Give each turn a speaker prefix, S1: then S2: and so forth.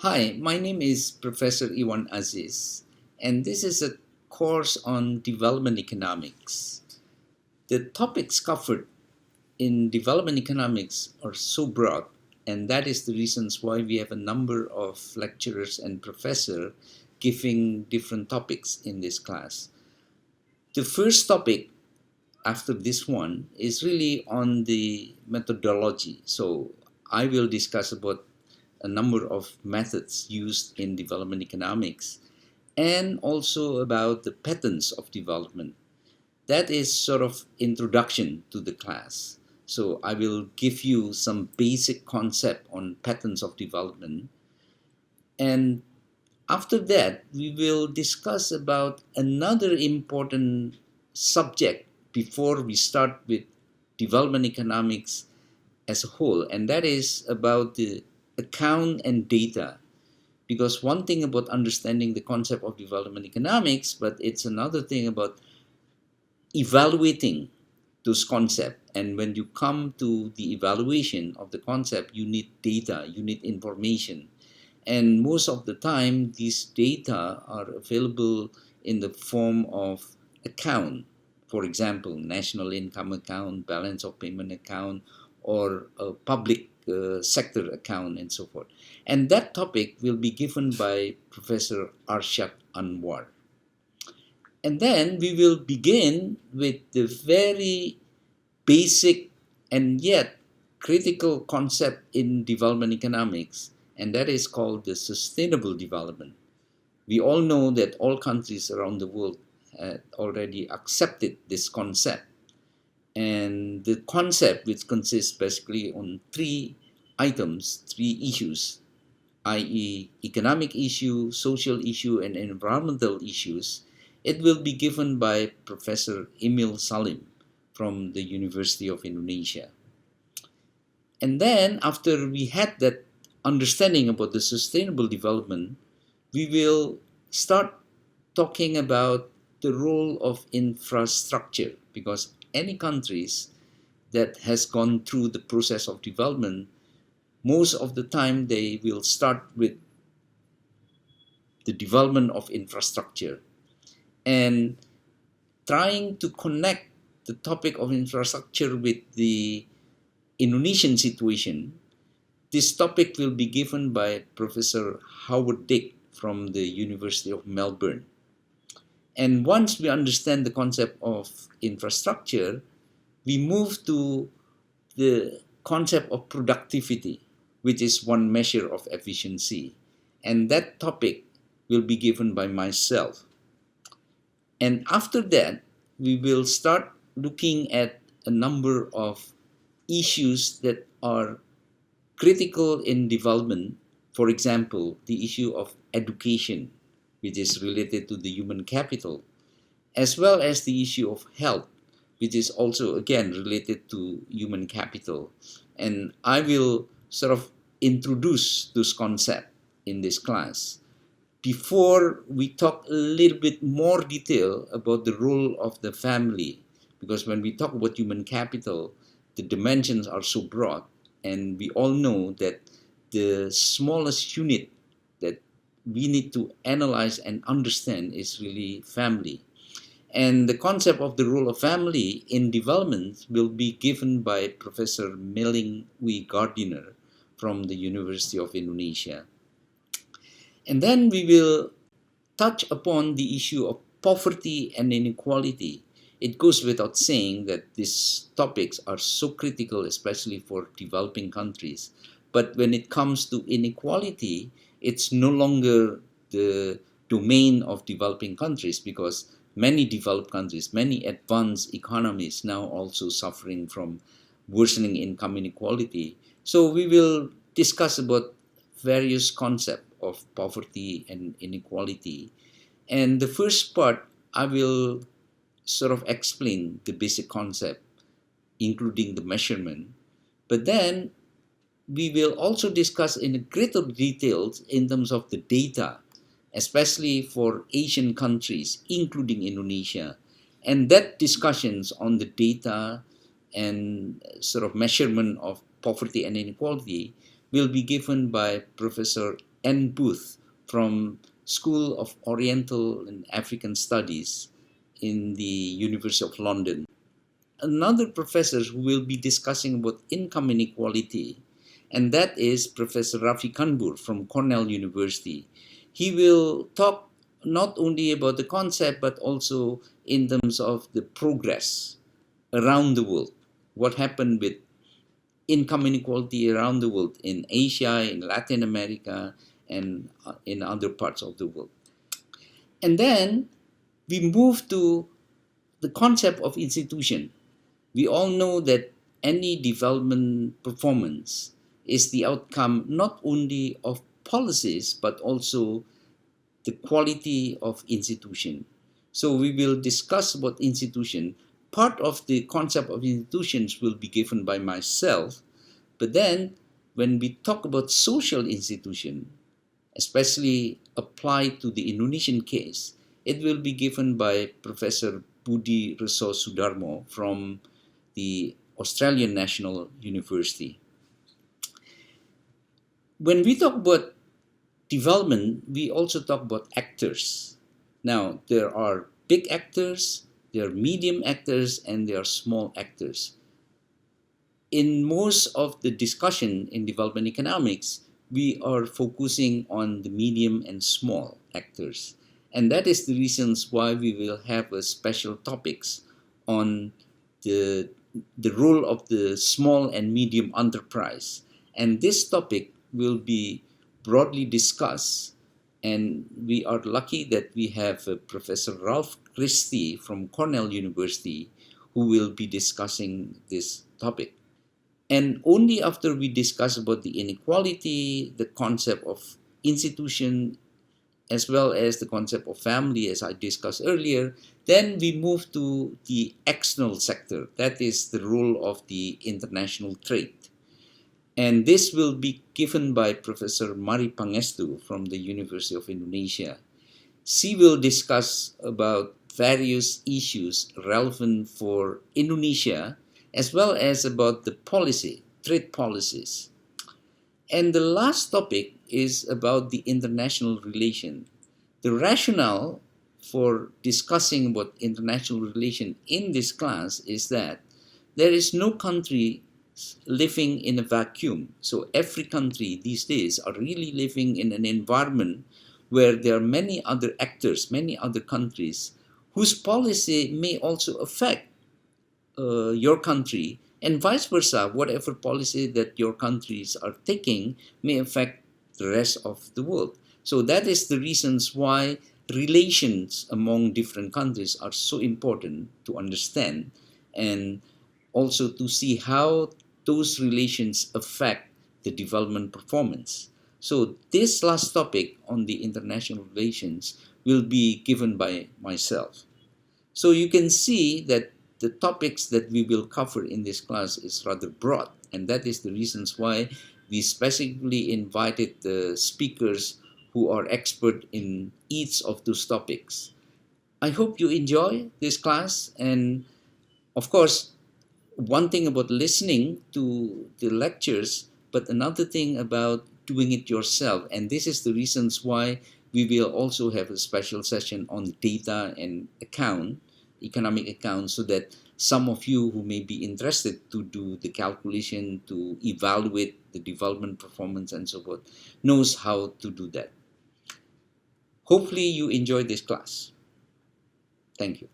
S1: Hi, my name is Professor Iwan Aziz, and this is a course on development economics. The topics covered in development economics are so broad, and that is the reasons why we have a number of lecturers and professors giving different topics in this class. The first topic after this one is really on the methodology. So I will discuss about a number of methods used in development economics and also about the patterns of development. That is sort of introduction to the class. So I will give you some basic concept on patterns of development. And after that, we will discuss about another important subject before we start with development economics as a whole, and that is about the account and data. Because one thing about understanding the concept of development economics, but it's another thing about evaluating those concepts. And when you come to the evaluation of the concept, you need data, you need information. And most of the time, these data are available in the form of account. For example, national income account, balance of payment account, or a public sector account, and so forth. And that topic will be given by Professor Arshad Anwar. And then we will begin with the very basic and yet critical concept in development economics, and that is called the sustainable development. We all know that all countries around the world had already accepted this concept. And the concept, which consists basically on three items, three issues, i.e., economic issue, social issue, and environmental issues, it will be given by Professor Emil Salim from the University of Indonesia. And then, after we had that understanding about the sustainable development, we will start talking about the role of infrastructure, because any countries that has gone through the process of development, most of the time they will start with the development of infrastructure and trying to connect the topic of infrastructure with the Indonesian situation. This topic will be given by Professor Howard Dick from the University of Melbourne. And once we understand the concept of infrastructure, we move to the concept of productivity, which is one measure of efficiency. And that topic will be given by myself. And after that, we will start looking at a number of issues that are critical in development. For example, the issue of education, which is related to the human capital, as well as the issue of health, which is also again related to human capital. And I will sort of introduce this concept in this class before we talk a little bit more detail about the role of the family, because when we talk about human capital, the dimensions are so broad, and we all know that the smallest unit that we need to analyze and understand is really family. And the concept of the role of family in development will be given by Professor Meling Wee Gardiner from the University of Indonesia. And then we will touch upon the issue of poverty and inequality. It goes without saying that these topics are so critical, especially for developing countries. But when it comes to inequality, it's no longer the domain of developing countries, because many developed countries, many advanced economies now also suffering from worsening income inequality. So we will discuss about various concepts of poverty and inequality. And the first part, I will sort of explain the basic concept, including the measurement. But then we will also discuss in greater details in terms of the data, especially for Asian countries, including Indonesia. And that discussions on the data and sort of measurement of poverty and inequality will be given by Professor N. Booth from School of Oriental and African Studies in the University of London. Another professor who will be discussing about income inequality, and that is Professor Rafi Kanbur from Cornell University. He will talk not only about the concept, but also in terms of the progress around the world. What happened with income inequality around the world in Asia, in Latin America, and in other parts of the world. And then we move to the concept of institution. We all know that any development performance is the outcome not only of policies, but also the quality of institution. So we will discuss about institution. Part of the concept of institutions will be given by myself, but then when we talk about social institution, especially applied to the Indonesian case, it will be given by Professor Budi Reso Sudarmo from the Australian National University. When we talk about development, we also talk about actors. Now, there are big actors, there are medium actors, and there are small actors. In most of the discussion in development economics, we are focusing on the medium and small actors. And that is the reasons why we will have a special topics on the role of the small and medium enterprise. And this topic will be broadly discussed, and we are lucky that we have Professor Ralph Christie from Cornell University who will be discussing this topic. And only after we discuss about the inequality, the concept of institution, as well as the concept of family, as I discussed earlier, then we move to the external sector. That is the role of the international trade. And this will be given by Professor Mari Pangestu from the University of Indonesia. She will discuss about various issues relevant for Indonesia, as well as about the policy, trade policies. And the last topic is about the international relation. The rationale for discussing about international relation in this class is that there is no country living in a vacuum. So every country these days are really living in an environment where there are many other actors, many other countries whose policy may also affect your country, and vice versa. Whatever policy that your countries are taking may affect the rest of the world. So that is the reasons why relations among different countries are so important to understand, and also to see how those relations affect the development performance. So this last topic on the international relations will be given by myself. So you can see that the topics that we will cover in this class is rather broad, and that is the reasons why we specifically invited the speakers who are expert in each of those topics. I hope you enjoy this class, and of course, one thing about listening to the lectures, but another thing about doing it yourself. And this is the reasons why we will also have a special session on data and economic account, so that some of you who may be interested to do the calculation, to evaluate the development performance and so forth, knows how to do that. Hopefully you enjoy this class. Thank you.